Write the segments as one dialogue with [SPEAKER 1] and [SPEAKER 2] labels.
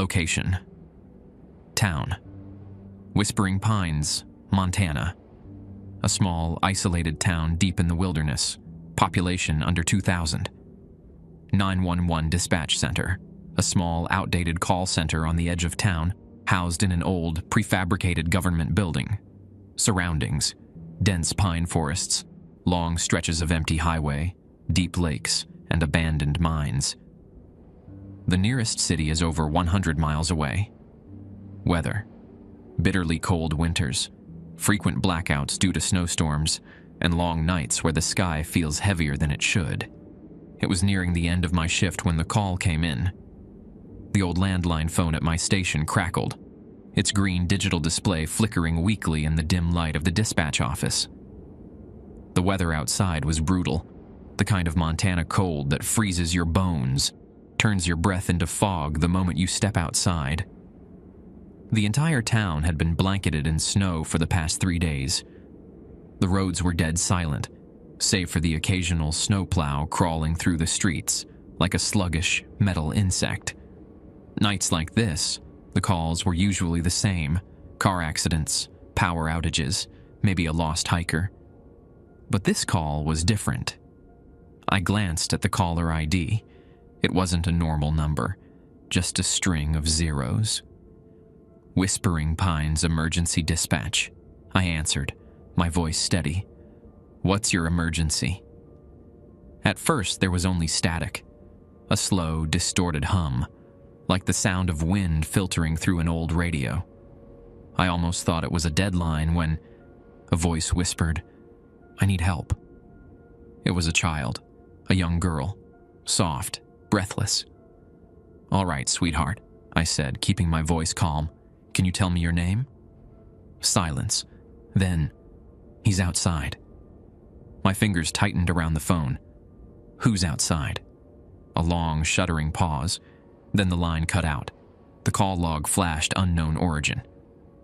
[SPEAKER 1] Location: Town: Whispering Pines, Montana. A small, isolated town deep in the wilderness. Population under 2,000. 911 dispatch center. A small, outdated call center on the edge of town, housed in an old, prefabricated government building. Surroundings: dense pine forests, long stretches of empty highway, deep lakes, and abandoned mines. The nearest city is over 100 miles away. Weather: bitterly cold winters, frequent blackouts due to snowstorms, and long nights where the sky feels heavier than it should. It was nearing the end of my shift when the call came in. The old landline phone at my station crackled, its green digital display flickering weakly in the dim light of the dispatch office. The weather outside was brutal, the kind of Montana cold that freezes your bones, turns your breath into fog the moment you step outside. The entire town had been blanketed in snow for the past 3 days. The roads were dead silent, save for the occasional snowplow crawling through the streets like a sluggish metal insect. Nights like this, the calls were usually the same: car accidents, power outages, maybe a lost hiker. But this call was different. I glanced at the caller ID. It wasn't a normal number, just a string of zeros. Whispering Pines Emergency Dispatch. I answered, my voice steady. What's your emergency? At first, there was only static, a slow, distorted hum, like the sound of wind filtering through an old radio. I almost thought it was a deadline when a voice whispered, I need help. It was a child, a young girl, soft, breathless. All right, sweetheart, I said, keeping my voice calm. Can you tell me your name? Silence. Then, he's outside. My fingers tightened around the phone. Who's outside? A long, shuddering pause. Then the line cut out. The call log flashed unknown origin.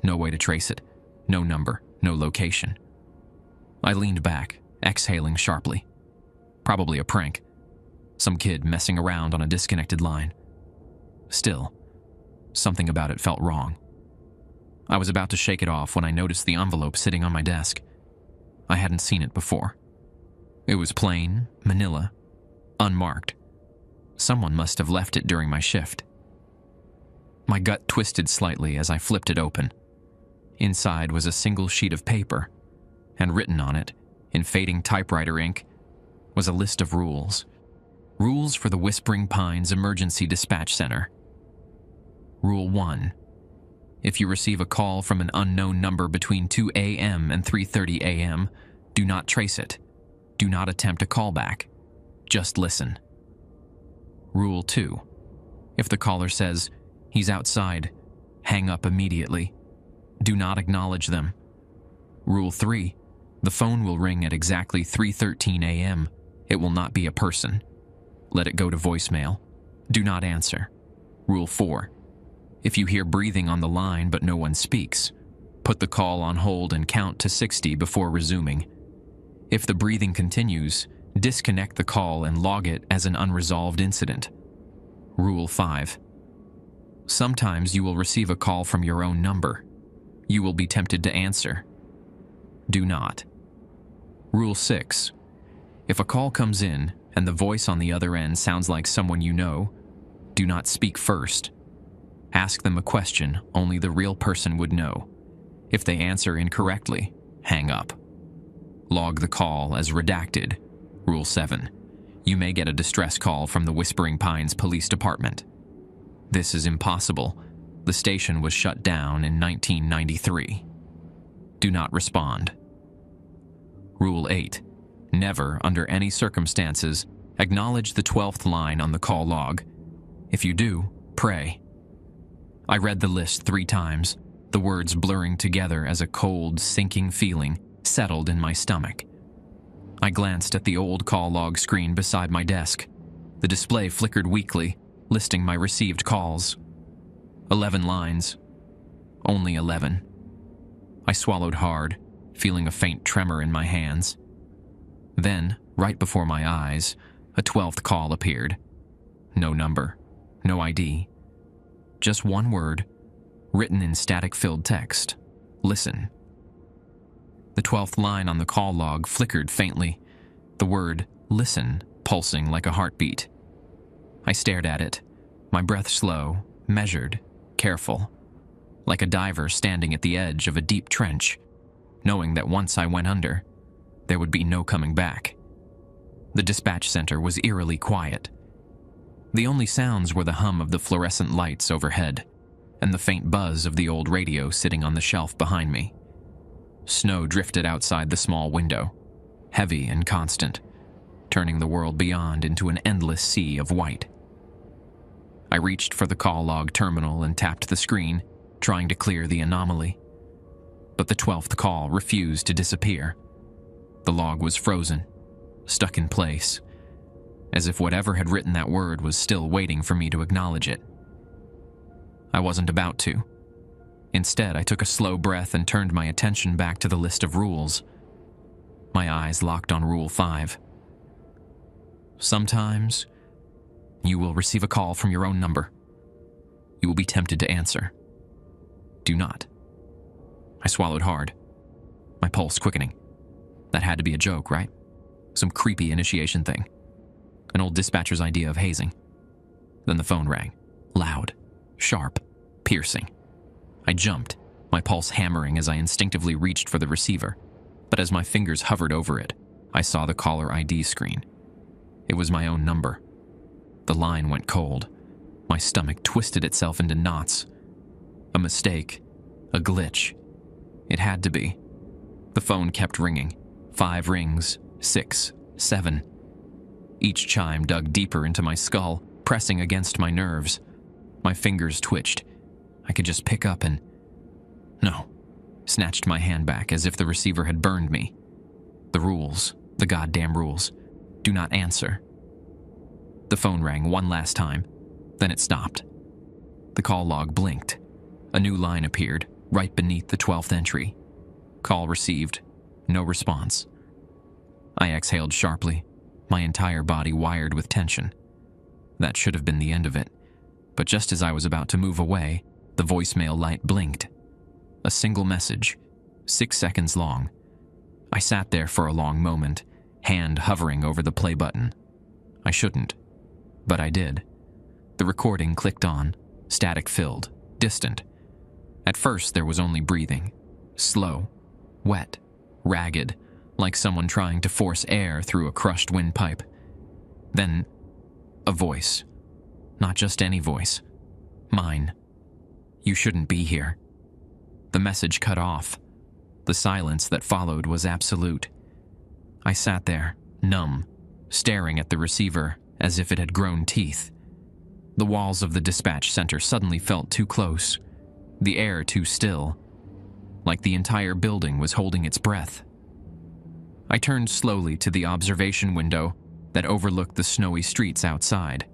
[SPEAKER 1] No way to trace it. No number. No location. I leaned back, exhaling sharply. Probably a prank. Some kid messing around on a disconnected line. Still, something about it felt wrong. I was about to shake it off when I noticed the envelope sitting on my desk. I hadn't seen it before. It was plain, manila, unmarked. Someone must have left it during my shift. My gut twisted slightly as I flipped it open. Inside was a single sheet of paper, and written on it, in fading typewriter ink, was a list of rules. Rules for the Whispering Pines Emergency Dispatch Center. Rule 1. If you receive a call from an unknown number between 2 a.m. and 3:30 a.m., do not trace it. Do not attempt a callback. Just listen. Rule 2. If the caller says, he's outside, hang up immediately. Do not acknowledge them. Rule 3. The phone will ring at exactly 3:13 a.m. It will not be a person. Let it go to voicemail. Do not answer. Rule 4. If you hear breathing on the line but no one speaks, put the call on hold and count to 60 before resuming. If the breathing continues, disconnect the call and log it as an unresolved incident. Rule 5. Sometimes you will receive a call from your own number. You will be tempted to answer. Do not. Rule 6. If a call comes in and the voice on the other end sounds like someone you know, do not speak first. Ask them a question only the real person would know. If they answer incorrectly, hang up. Log the call as redacted. Rule 7. You may get a distress call from the Whispering Pines Police Department. This is impossible. The station was shut down in 1993. Do not respond. Rule 8. Never, under any circumstances, acknowledge the 12th line on the call log. If you do, pray. I read the list 3 times, the words blurring together as a cold, sinking feeling settled in my stomach. I glanced at the old call log screen beside my desk. The display flickered weakly, listing my received calls. 11 lines. Only 11. I swallowed hard, feeling a faint tremor in my hands. Then, right before my eyes, a 12th call appeared. No number, no ID. Just one word, written in static-filled text. Listen. The 12th line on the call log flickered faintly, the word listen pulsing like a heartbeat. I stared at it, my breath slow, measured, careful, like a diver standing at the edge of a deep trench, knowing that once I went under, there would be no coming back. The dispatch center was eerily quiet. The only sounds were the hum of the fluorescent lights overhead and the faint buzz of the old radio sitting on the shelf behind me. Snow drifted outside the small window, heavy and constant, turning the world beyond into an endless sea of white. I reached for the call log terminal and tapped the screen, trying to clear the anomaly. But the 12th call refused to disappear. The log was frozen, stuck in place, as if whatever had written that word was still waiting for me to acknowledge it. I wasn't about to. Instead, I took a slow breath and turned my attention back to the list of rules. My eyes locked on Rule 5. Sometimes, you will receive a call from your own number. You will be tempted to answer. Do not. I swallowed hard, my pulse quickening. That had to be a joke, right? Some creepy initiation thing. An old dispatcher's idea of hazing. Then the phone rang. Loud, sharp, piercing. I jumped, my pulse hammering as I instinctively reached for the receiver. But as my fingers hovered over it, I saw the caller ID screen. It was my own number. The line went cold. My stomach twisted itself into knots. A mistake. A glitch. It had to be. The phone kept ringing. 5 rings. 6. 7. Each chime dug deeper into my skull, pressing against my nerves. My fingers twitched. I could just pick up and... No. Snatched my hand back as if the receiver had burned me. The rules. The goddamn rules. Do not answer. The phone rang one last time. Then it stopped. The call log blinked. A new line appeared, right beneath the 12th entry. Call received. No response. I exhaled sharply, my entire body wired with tension. That should have been the end of it. But just as I was about to move away, the voicemail light blinked. A single message, 6 seconds long. I sat there for a long moment, hand hovering over the play button. I shouldn't, but I did. The recording clicked on, static-filled, distant. At first, there was only breathing, slow, wet, ragged, like someone trying to force air through a crushed windpipe. Then, a voice. Not just any voice. Mine. You shouldn't be here. The message cut off. The silence that followed was absolute. I sat there, numb, staring at the receiver as if it had grown teeth. The walls of the dispatch center suddenly felt too close, the air too still, like the entire building was holding its breath. I turned slowly to the observation window that overlooked the snowy streets outside.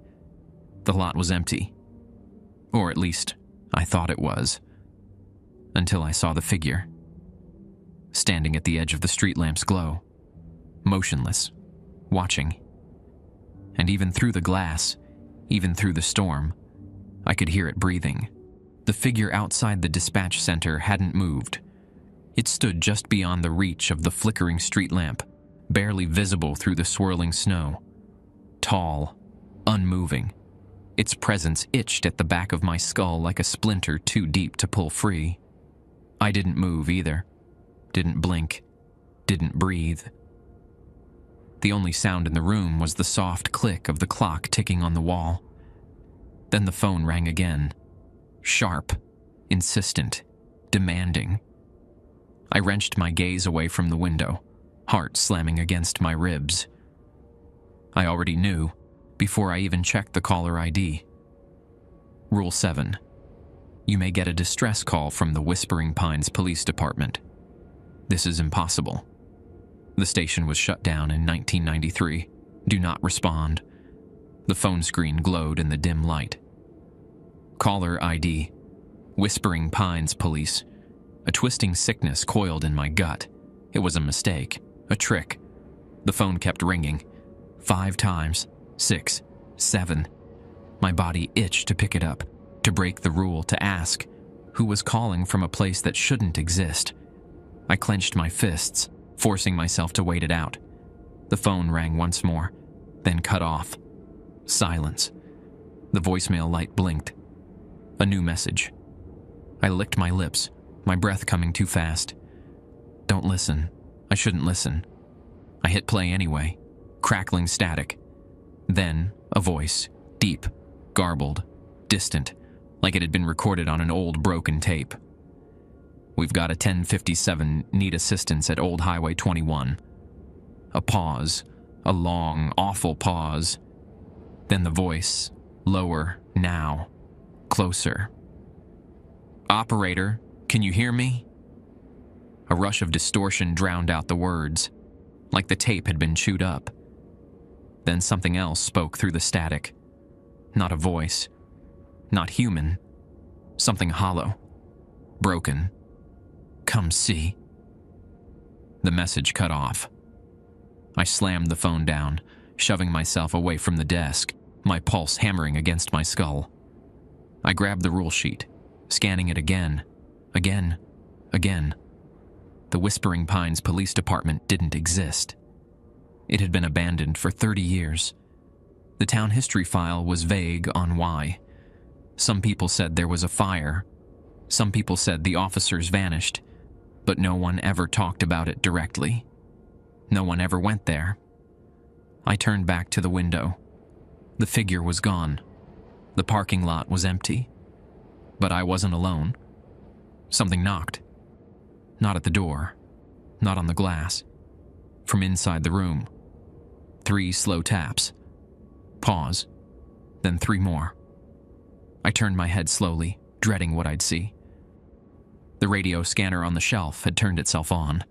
[SPEAKER 1] The lot was empty. Or at least, I thought it was. Until I saw the figure. Standing at the edge of the street lamp's glow. Motionless. Watching. And even through the glass, even through the storm, I could hear it breathing. The figure outside the dispatch center hadn't moved. It stood just beyond the reach of the flickering street lamp, barely visible through the swirling snow. Tall, unmoving. Its presence itched at the back of my skull like a splinter too deep to pull free. I didn't move either. Didn't blink. Didn't breathe. The only sound in the room was the soft click of the clock ticking on the wall. Then the phone rang again. Sharp, insistent, demanding. I wrenched my gaze away from the window, heart slamming against my ribs. I already knew, before I even checked the caller ID. Rule 7. You may get a distress call from the Whispering Pines Police Department. This is impossible. The station was shut down in 1993. Do not respond. The phone screen glowed in the dim light. Caller ID. Whispering Pines Police. A twisting sickness coiled in my gut. It was a mistake. A trick. The phone kept ringing. 5 times. 6. 7. My body itched to pick it up, To break the rule, to ask who was calling from a place that shouldn't exist. I clenched my fists, forcing myself to wait it out. The phone rang once more, then cut off. Silence. The voicemail light blinked. A new message. I licked my lips, my breath coming too fast. Don't listen. I shouldn't listen. I hit play anyway, crackling static. Then, a voice, deep, garbled, distant, like it had been recorded on an old broken tape. We've got a 1057, need assistance at Old Highway 21. A pause, a long, awful pause. Then the voice, lower, now, closer. Operator, can you hear me? A rush of distortion drowned out the words, like the tape had been chewed up. Then something else spoke through the static. Not a voice, not human, something hollow, broken. Come see. The message cut off. I slammed the phone down, shoving myself away from the desk, my pulse hammering against my skull. I grabbed the rule sheet, scanning it again. The Whispering Pines Police Department didn't exist. It had been abandoned for 30 years. The town history file was vague on why. Some people said there was a fire. Some people said the officers vanished, but no one ever talked about it directly. No one ever went there. I turned back to the window. The figure was gone. The parking lot was empty. But I wasn't alone. Something knocked. Not at the door. Not on the glass. From inside the room. 3 slow taps. Pause. Then 3 more. I turned my head slowly, dreading what I'd see. The radio scanner on the shelf had turned itself on.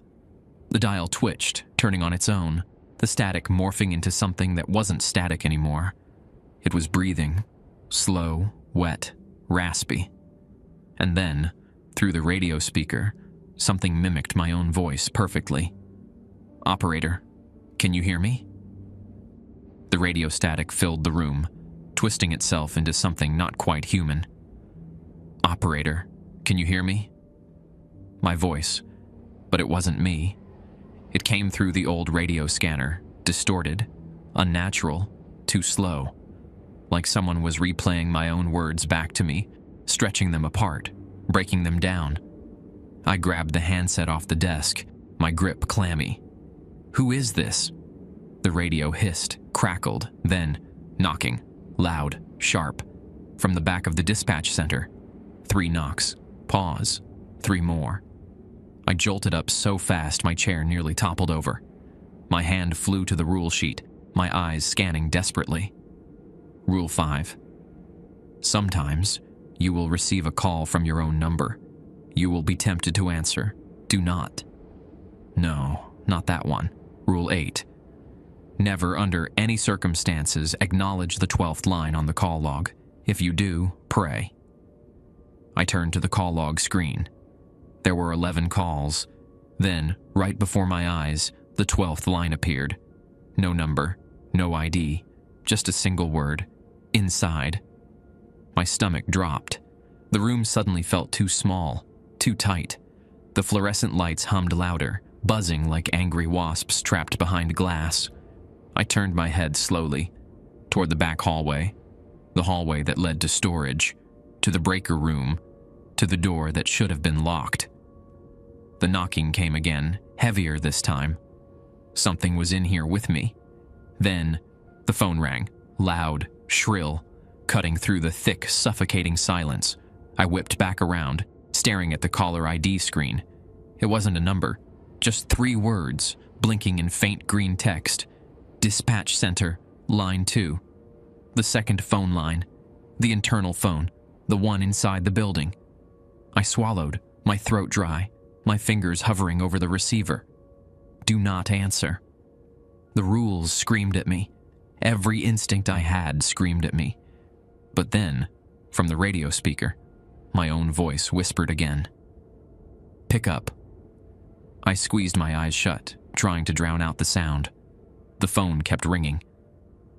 [SPEAKER 1] The dial twitched, turning on its own, the static morphing into something that wasn't static anymore. It was breathing, slow, wet, raspy. And then, through the radio speaker, something mimicked my own voice perfectly. Operator, can you hear me? The radio static filled the room, twisting itself into something not quite human. Operator, can you hear me? My voice, but it wasn't me. It came through the old radio scanner, distorted, unnatural, too slow, like someone was replaying my own words back to me, stretching them apart, breaking them down. I grabbed the handset off the desk, my grip clammy. Who is this? The radio hissed, crackled, then, knocking, loud, sharp, from the back of the dispatch center. 3 knocks, pause, 3 more. I jolted up so fast my chair nearly toppled over. My hand flew to the rule sheet, my eyes scanning desperately. Rule 5. Sometimes, you will receive a call from your own number. You will be tempted to answer. Do not. No, not that one. Rule 8. Never, under any circumstances, acknowledge the 12th line on the call log. If you do, pray. I turned to the call log screen. There were 11 calls. Then, right before my eyes, the 12th line appeared. No number, no ID, just a single word. Inside. My stomach dropped. The room suddenly felt too small, too tight. The fluorescent lights hummed louder, buzzing like angry wasps trapped behind glass. I turned my head slowly, toward the back hallway, the hallway that led to storage, to the breaker room, to the door that should have been locked. The knocking came again, heavier this time. Something was in here with me. Then, the phone rang, loud, shrill, cutting through the thick, suffocating silence. I whipped back around, staring at the caller ID screen. It wasn't a number, just 3 words, blinking in faint green text. Dispatch Center, Line 2. The second phone line. The internal phone, the one inside the building. I swallowed, my throat dry, my fingers hovering over the receiver. Do not answer. The rules screamed at me. Every instinct I had screamed at me. But then, from the radio speaker, my own voice whispered again. Pick up. I squeezed my eyes shut, trying to drown out the sound. The phone kept ringing.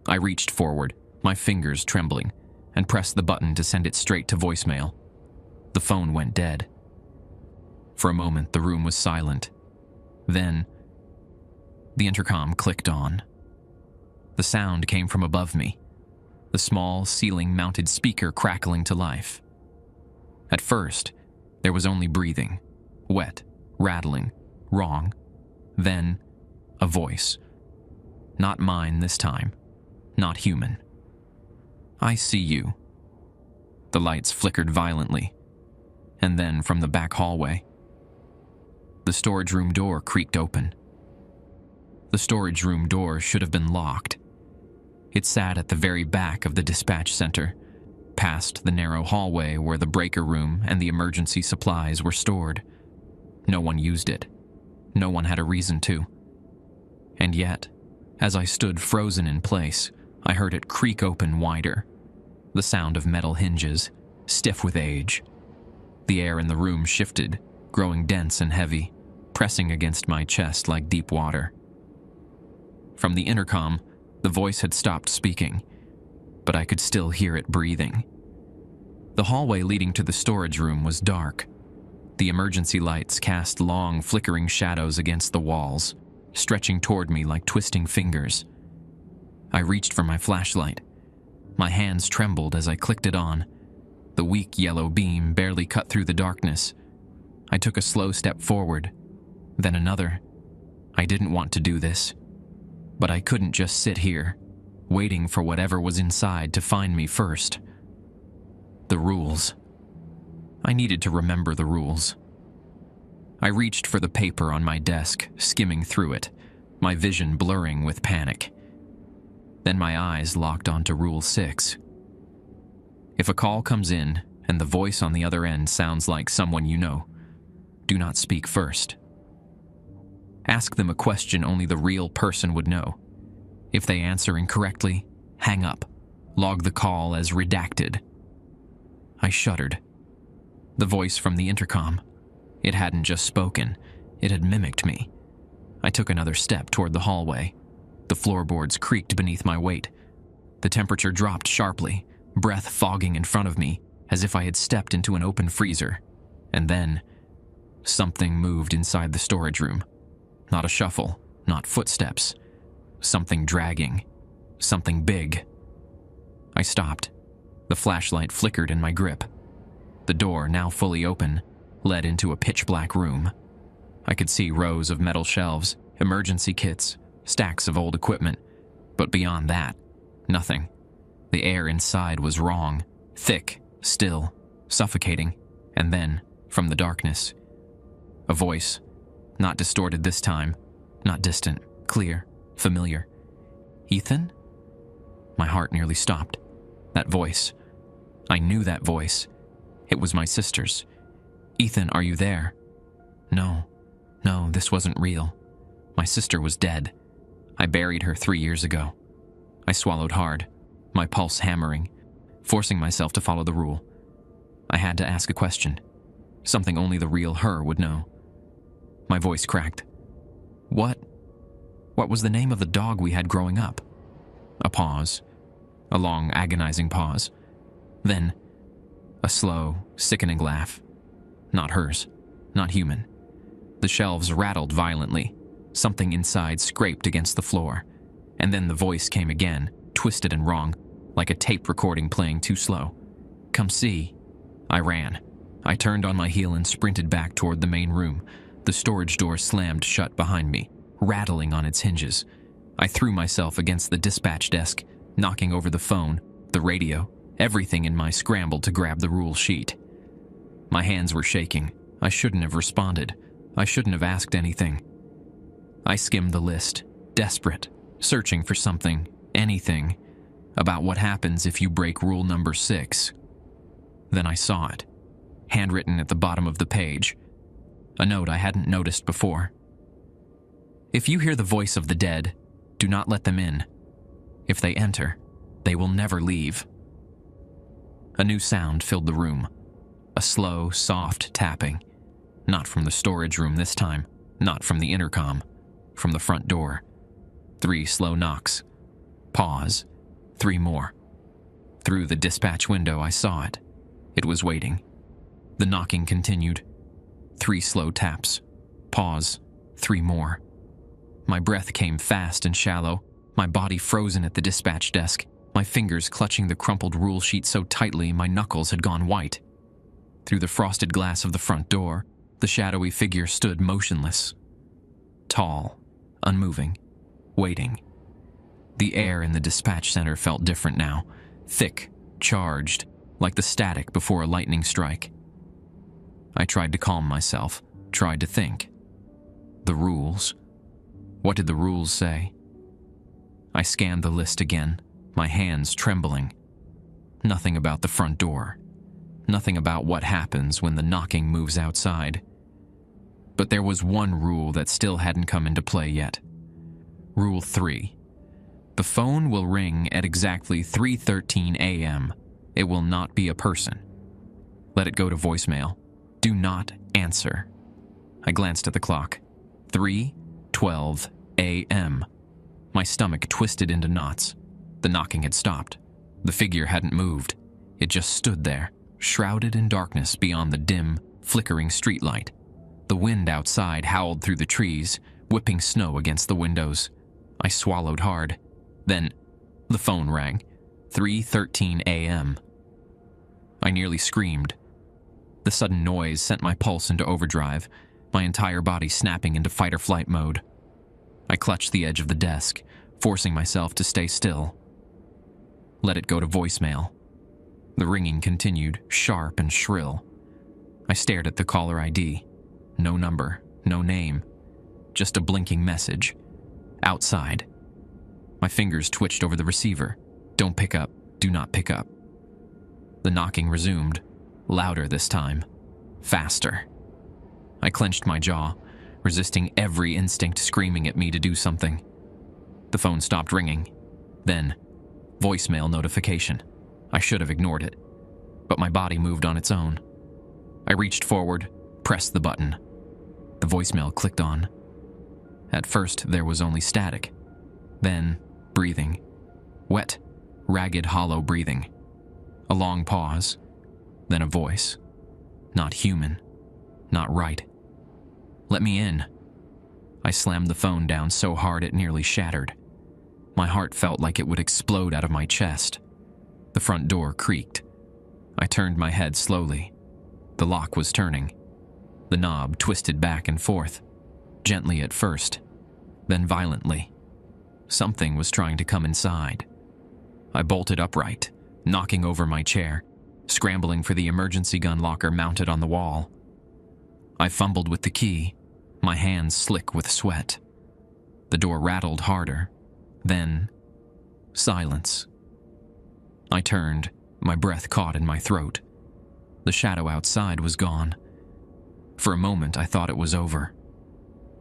[SPEAKER 1] I reached forward, my fingers trembling. and pressed the button to send it straight to voicemail. The phone went dead. For a moment, the room was silent. Then, the intercom clicked on. The sound came from above me, the small ceiling-mounted speaker crackling to life. At first, there was only breathing, wet, rattling, wrong. Then, a voice. Not mine this time. Not human. "I see you." The lights flickered violently, and then from the back hallway, the storage room door creaked open. The storage room door should have been locked. It sat at the very back of the dispatch center, past the narrow hallway where the breaker room and the emergency supplies were stored. No one used it. No one had a reason to. And yet, as I stood frozen in place, I heard it creak open wider. The sound of metal hinges, stiff with age. The air in the room shifted, growing dense and heavy, pressing against my chest like deep water. From the intercom, the voice had stopped speaking, but I could still hear it breathing. The hallway leading to the storage room was dark. The emergency lights cast long, flickering shadows against the walls, stretching toward me like twisting fingers. I reached for my flashlight. My hands trembled as I clicked it on. The weak yellow beam barely cut through the darkness. I took a slow step forward, then another. I didn't want to do this, but I couldn't just sit here, waiting for whatever was inside to find me first. The rules. I needed to remember the rules. I reached for the paper on my desk, skimming through it, my vision blurring with panic. Then my eyes locked onto Rule 6. If a call comes in and the voice on the other end sounds like someone you know, do not speak first. Ask them a question only the real person would know. If they answer incorrectly, hang up. Log the call as redacted. I shuddered. The voice from the intercom. It hadn't just spoken, it had mimicked me. I took another step toward the hallway. The floorboards creaked beneath my weight. The temperature dropped sharply, breath fogging in front of me, as if I had stepped into an open freezer. And then, something moved inside the storage room. Not a shuffle, not footsteps. Something dragging. Something big. I stopped. The flashlight flickered in my grip. The door, now fully open, led into a pitch-black room. I could see rows of metal shelves, emergency kits, stacks of old equipment, but beyond that, nothing. The air inside was wrong, thick, still, suffocating, and then, from the darkness, a voice, not distorted this time, not distant, clear, familiar. "Ethan?" My heart nearly stopped. That voice. I knew that voice. It was my sister's. "Ethan, are you there?" No, this wasn't real. My sister was dead. I buried her 3 years ago. I swallowed hard, my pulse hammering, forcing myself to follow the rule. I had to ask a question, something only the real her would know. My voice cracked. What was the name of the dog we had growing up?" A pause. A long, agonizing pause. Then, a slow, sickening laugh. Not hers. Not human. The shelves rattled violently. Something inside scraped against the floor. And then the voice came again, twisted and wrong, like a tape recording playing too slow. "Come see." I ran. I turned on my heel and sprinted back toward the main room. The storage door slammed shut behind me, rattling on its hinges. I threw myself against the dispatch desk, knocking over the phone, the radio, everything in my scramble to grab the rule sheet. My hands were shaking. I shouldn't have responded. I shouldn't have asked anything. I skimmed the list, desperate, searching for something, anything, about what happens if you break rule number 6. Then I saw it, handwritten at the bottom of the page. A note I hadn't noticed before. "If you hear the voice of the dead, do not let them in. If they enter, they will never leave." A new sound filled the room. A slow, soft tapping. Not from the storage room this time. Not from the intercom. From the front door. 3 slow knocks. Pause. 3 more. Through the dispatch window, I saw it. It was waiting. The knocking continued. 3 slow taps. Pause. 3 more. My breath came fast and shallow, my body frozen at the dispatch desk, my fingers clutching the crumpled rule sheet so tightly my knuckles had gone white. Through the frosted glass of the front door, the shadowy figure stood motionless. Tall, unmoving, waiting. The air in the dispatch center felt different now, thick, charged, like the static before a lightning strike. I tried to calm myself, tried to think. The rules. What did the rules say? I scanned the list again, my hands trembling. Nothing about the front door. Nothing about what happens when the knocking moves outside. But there was one rule that still hadn't come into play yet. Rule 3. The phone will ring at exactly 3:13 a.m. It will not be a person. Let it go to voicemail. Do not answer. I glanced at the clock. 3:12 a.m. My stomach twisted into knots. The knocking had stopped. The figure hadn't moved. It just stood there, shrouded in darkness beyond the dim, flickering streetlight. The wind outside howled through the trees, whipping snow against the windows. I swallowed hard. Then, the phone rang. 3:13 a.m. I nearly screamed. The sudden noise sent my pulse into overdrive, my entire body snapping into fight-or-flight mode. I clutched the edge of the desk, forcing myself to stay still. Let it go to voicemail. The ringing continued, sharp and shrill. I stared at the caller ID. No number, no name. Just a blinking message. Outside. My fingers twitched over the receiver. Don't pick up. Do not pick up. The knocking resumed. Louder this time. Faster. I clenched my jaw, resisting every instinct screaming at me to do something. The phone stopped ringing. Then, voicemail notification. I should have ignored it, but my body moved on its own. I reached forward, pressed the button. The voicemail clicked on. At first, there was only static. Then, breathing. Wet, ragged, hollow breathing. A long pause. Then a voice. Not human. Not right. Let me in. I slammed the phone down so hard it nearly shattered. My heart felt like it would explode out of my chest. The front door creaked. I turned my head slowly. The lock was turning. The knob twisted back and forth, gently at first, then violently. Something was trying to come inside. I bolted upright, knocking over my chair, scrambling for the emergency gun locker mounted on the wall. I fumbled with the key, my hands slick with sweat. The door rattled harder. Then, silence. I turned, my breath caught in my throat. The shadow outside was gone. For a moment, I thought it was over.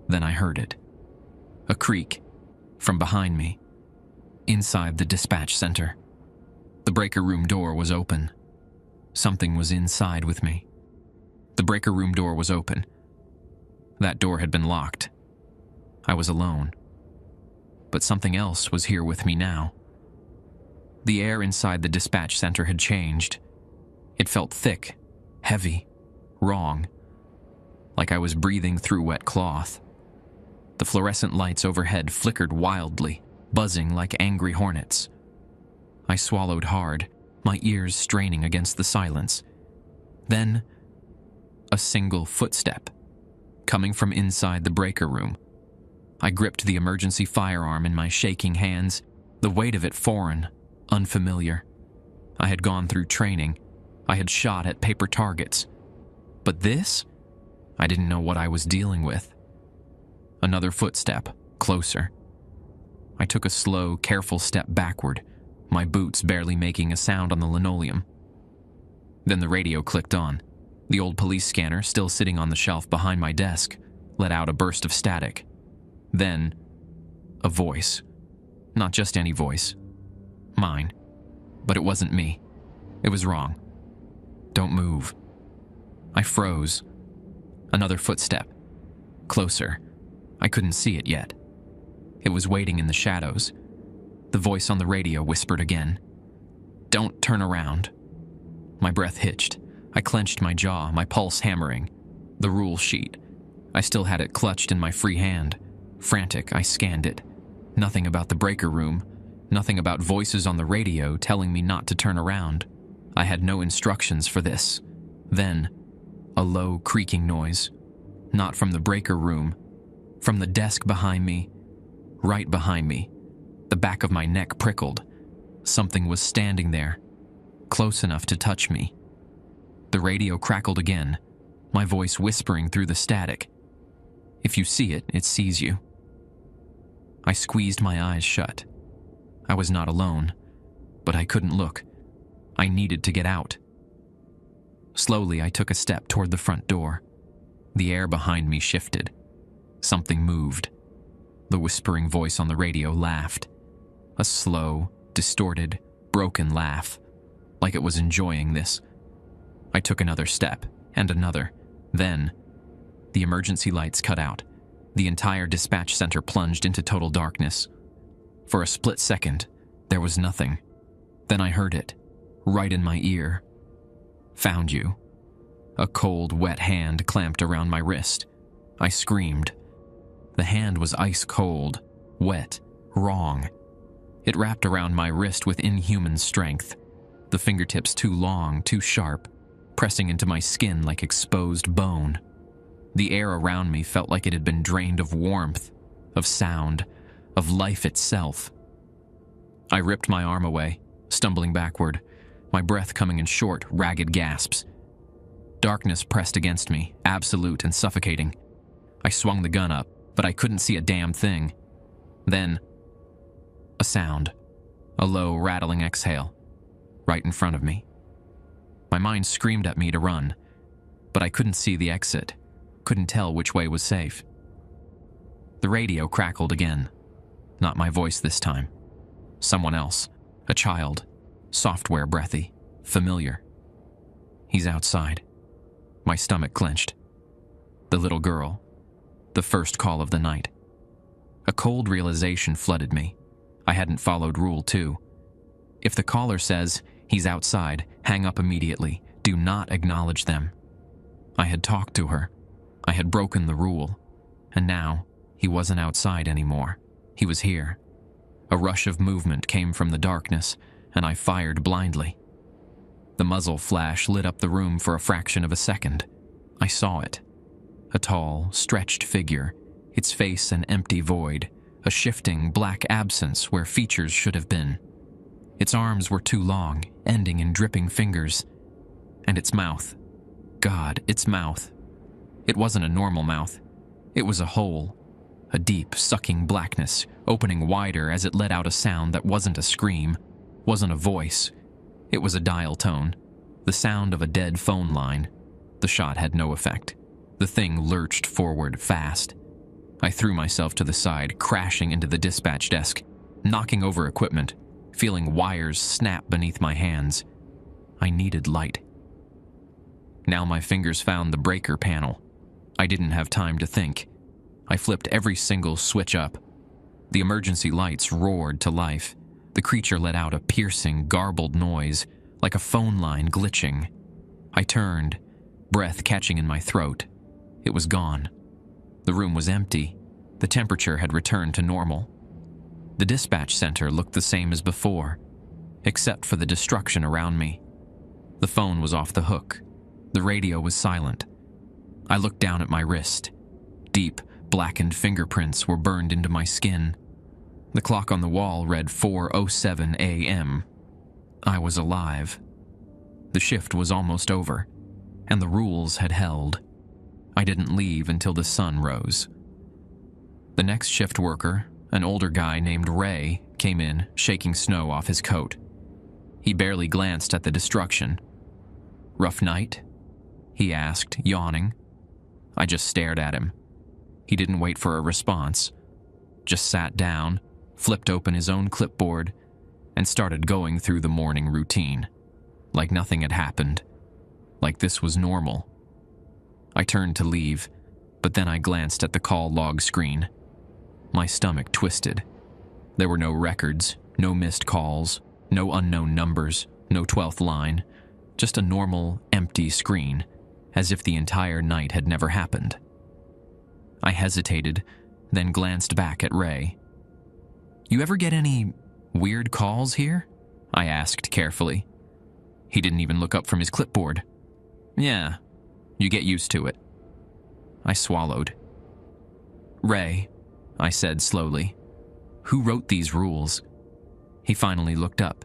[SPEAKER 1] Then I heard it. A creak. From behind me. Inside the dispatch center. The breaker room door was open. Something was inside with me. The breaker room door was open. That door had been locked. I was alone. But something else was here with me now. The air inside the dispatch center had changed. It felt thick, heavy, wrong, like I was breathing through wet cloth. The fluorescent lights overhead flickered wildly, buzzing like angry hornets. I swallowed hard, my ears straining against the silence. Then, a single footstep, coming from inside the breaker room. I gripped the emergency firearm in my shaking hands, the weight of it foreign, unfamiliar. I had gone through training. I had shot at paper targets. But this? I didn't know what I was dealing with. Another footstep, closer. I took a slow, careful step backward, my boots barely making a sound on the linoleum. Then the radio clicked on. The old police scanner, still sitting on the shelf behind my desk, let out a burst of static. Then, a voice. Not just any voice. Mine. But it wasn't me. It was wrong. Don't move. I froze. Another footstep. Closer. I couldn't see it yet. It was waiting in the shadows. The voice on the radio whispered again. Don't turn around. My breath hitched. I clenched my jaw, my pulse hammering. The rule sheet. I still had it clutched in my free hand. Frantic, I scanned it. Nothing about the breaker room. Nothing about voices on the radio telling me not to turn around. I had no instructions for this. Then, a low creaking noise. Not from the breaker room. From the desk behind me. Right behind me. The back of my neck prickled. Something was standing there, close enough to touch me. The radio crackled again, my voice whispering through the static. If you see it, it sees you. I squeezed my eyes shut. I was not alone, but I couldn't look. I needed to get out. Slowly, I took a step toward the front door. The air behind me shifted. Something moved. The whispering voice on the radio laughed. A slow, distorted, broken laugh, like it was enjoying this. I took another step, and another. Then, the emergency lights cut out. The entire dispatch center plunged into total darkness. For a split second, there was nothing. Then I heard it, right in my ear. Found you. A cold, wet hand clamped around my wrist. I screamed. The hand was ice cold, wet, wrong. It wrapped around my wrist with inhuman strength, the fingertips too long, too sharp, pressing into my skin like exposed bone. The air around me felt like it had been drained of warmth, of sound, of life itself. I ripped my arm away, stumbling backward, my breath coming in short, ragged gasps. Darkness pressed against me, absolute and suffocating. I swung the gun up, but I couldn't see a damn thing. Then, a sound, a low, rattling exhale, right in front of me. My mind screamed at me to run, but I couldn't see the exit, couldn't tell which way was safe. The radio crackled again. Not my voice this time. Someone else, a child, software breathy, familiar. He's outside. My stomach clenched. The little girl, the first call of the night. A cold realization flooded me. I hadn't followed Rule 2. If the caller says, he's outside, hang up immediately. Do not acknowledge them. I had talked to her. I had broken the rule. And now, he wasn't outside anymore. He was here. A rush of movement came from the darkness, and I fired blindly. The muzzle flash lit up the room for a fraction of a second. I saw it. A tall, stretched figure, its face an empty void, a shifting black absence where features should have been. Its arms were too long, ending in dripping fingers. And its mouth. God, its mouth. It wasn't a normal mouth. It was a hole. A deep, sucking blackness, opening wider as it let out a sound that wasn't a scream, wasn't a voice. It was a dial tone, the sound of a dead phone line. The shot had no effect. The thing lurched forward fast. I threw myself to the side, crashing into the dispatch desk, knocking over equipment, feeling wires snap beneath my hands. I needed light. Now my fingers found the breaker panel. I didn't have time to think. I flipped every single switch up. The emergency lights roared to life. The creature let out a piercing, garbled noise, like a phone line glitching. I turned, breath catching in my throat. It was gone. The room was empty. The temperature had returned to normal. The dispatch center looked the same as before, except for the destruction around me. The phone was off the hook. The radio was silent. I looked down at my wrist. Deep, blackened fingerprints were burned into my skin. The clock on the wall read 4:07 a.m. I was alive. The shift was almost over, and the rules had held. I didn't leave until the sun rose. The next shift worker, an older guy named Ray, came in, shaking snow off his coat. He barely glanced at the destruction. "Rough night?" he asked, yawning. I just stared at him. He didn't wait for a response, just sat down, flipped open his own clipboard, and started going through the morning routine, like nothing had happened, like this was normal. I turned to leave, but then I glanced at the call log screen. My stomach twisted. There were no records, no missed calls, no unknown numbers, No 12th line, just a normal, empty screen, as if the entire night had never happened. I hesitated, then glanced back at Ray. "You ever get any weird calls here?" I asked carefully. He didn't even look up from his clipboard. "Yeah, you get used to it." I swallowed. "Ray," I said slowly, "who wrote these rules?" He finally looked up.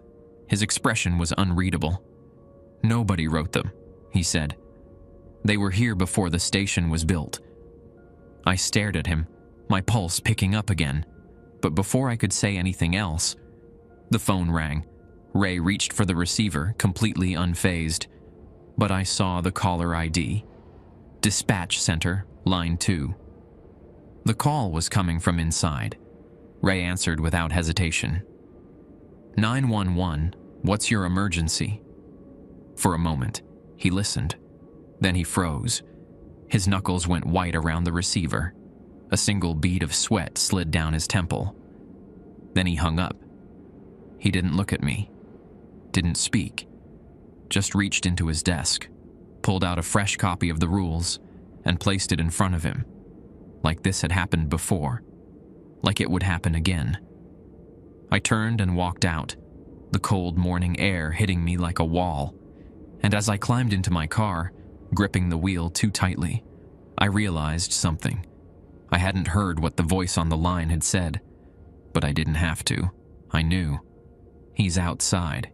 [SPEAKER 1] His expression was unreadable. "Nobody wrote them," he said. "They were here before the station was built." I stared at him, my pulse picking up again. But before I could say anything else, the phone rang. Ray reached for the receiver, completely unfazed. But I saw the caller ID. Dispatch Center, Line 2. The call was coming from inside. Ray answered without hesitation. 911, what's your emergency? For a moment, he listened. Then he froze. His knuckles went white around the receiver. A single bead of sweat slid down his temple. Then he hung up. He didn't look at me. Didn't speak. Just reached into his desk, pulled out a fresh copy of the rules, and placed it in front of him. Like this had happened before. Like it would happen again. I turned and walked out, the cold morning air hitting me like a wall. And as I climbed into my car, gripping the wheel too tightly, I realized something. I hadn't heard what the voice on the line had said, but I didn't have to. I knew. He's outside.